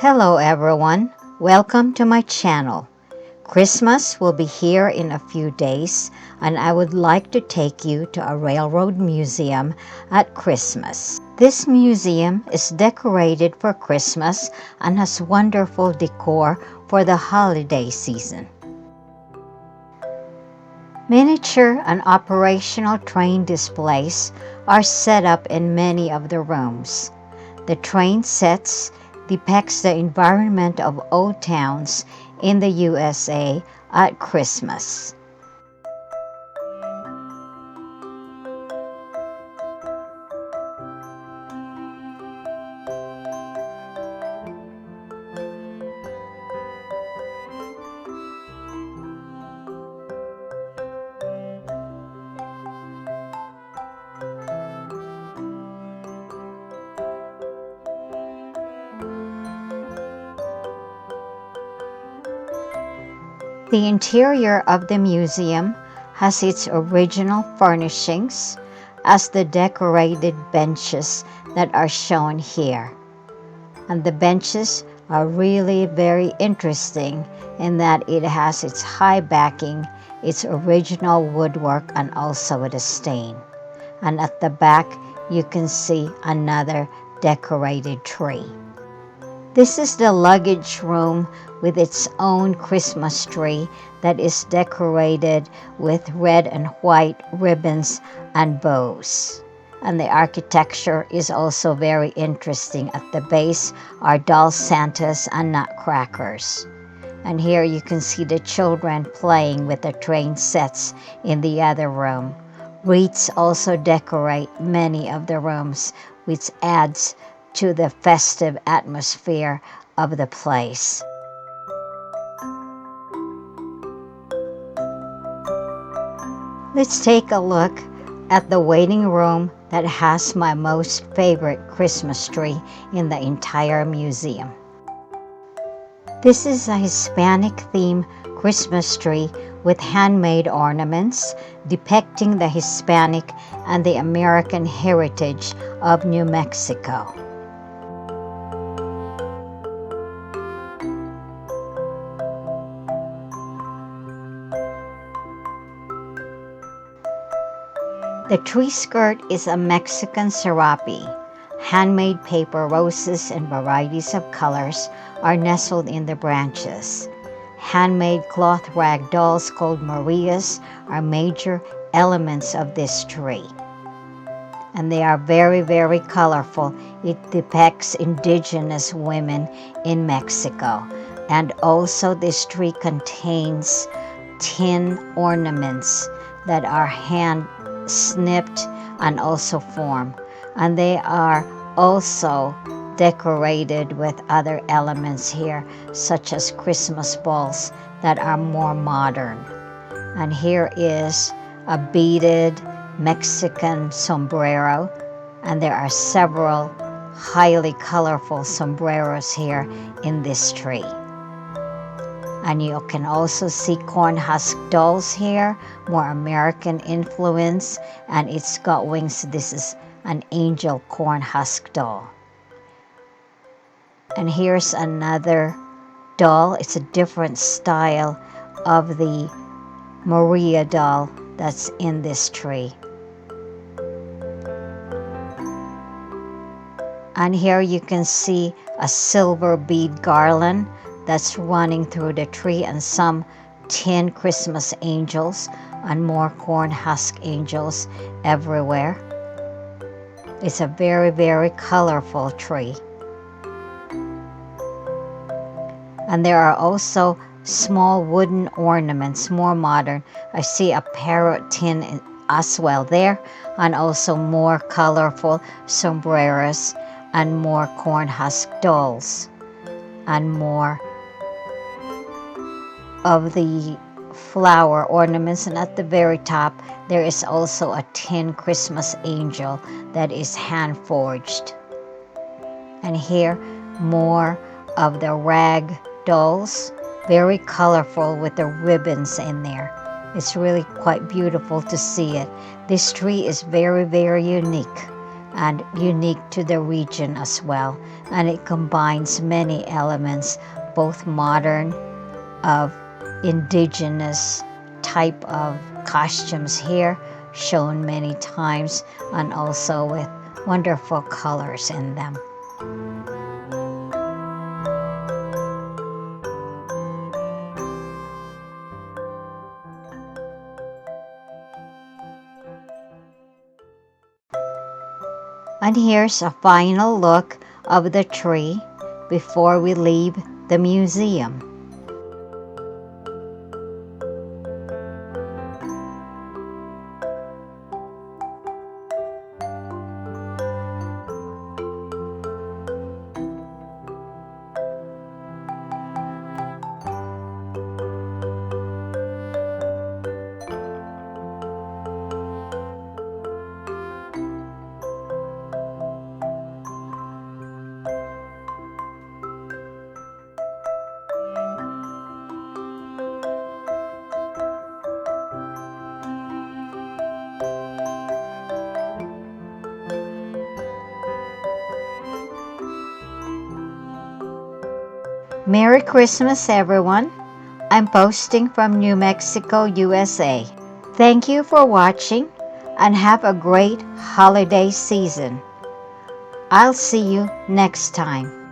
Hello everyone, welcome to my channel. Christmas will be here in a few days and I would like to take you to a railroad museum at Christmas. This museum is decorated for Christmas and has wonderful decor for the holiday season. Miniature and operational train displays are set up in many of the rooms. The train sets depicts the environment of old towns in the USA at Christmas. The interior of the museum has its original furnishings as the decorated benches that are shown here. And the benches are really very interesting in that it has its high backing, its original woodwork, and also the stain. And at the back you can see another decorated tree. This is the luggage room with its own Christmas tree that is decorated with red and white ribbons and bows. And the architecture is also very interesting. At the base are doll Santas and nutcrackers. And here you can see the children playing with the train sets in the other room. Wreaths also decorate many of the rooms, which adds to the festive atmosphere of the place. Let's take a look at the waiting room that has my most favorite Christmas tree in the entire museum. This is a Hispanic themed Christmas tree with handmade ornaments depicting the Hispanic and the American heritage of New Mexico. The tree skirt is a Mexican serape. Handmade paper roses in varieties of colors are nestled in the branches. Handmade cloth rag dolls called Morieras are major elements of this tree. And they are very, very colorful. It depicts indigenous women in Mexico. And also this tree contains tin ornaments that are hand snipped and also formed, and they are also decorated with other elements here such as Christmas balls that are more modern. And here is a beaded Mexican sombrero, and there are several highly colorful sombreros here in this tree. And you can also see corn husk dolls here, more American influence, and it's got wings. This is an angel corn husk doll. And here's another doll. It's a different style of the Moriera doll that's in this tree. And here you can see a silver bead garland that's running through the tree, and some tin Christmas angels and more corn husk angels everywhere. It's a very, very colorful tree. And there are also small wooden ornaments, more modern. I see a parrot tin as well there, and also more colorful sombreros and more corn husk dolls and more of the flower ornaments. And at the very top there is also a tin Christmas angel that is hand forged. And here more of the rag dolls, very colorful with the ribbons in there. It's really quite beautiful to see it. This tree is very, very unique. and unique to the region as well. And it combines many elements, both modern, of indigenous type of costumes here, shown many times, and also with wonderful colors in them. And here's a final look of the tree before we leave the museum. Merry Christmas, everyone. I'm posting from New Mexico, USA. Thank you for watching and have a great holiday season. I'll see you next time.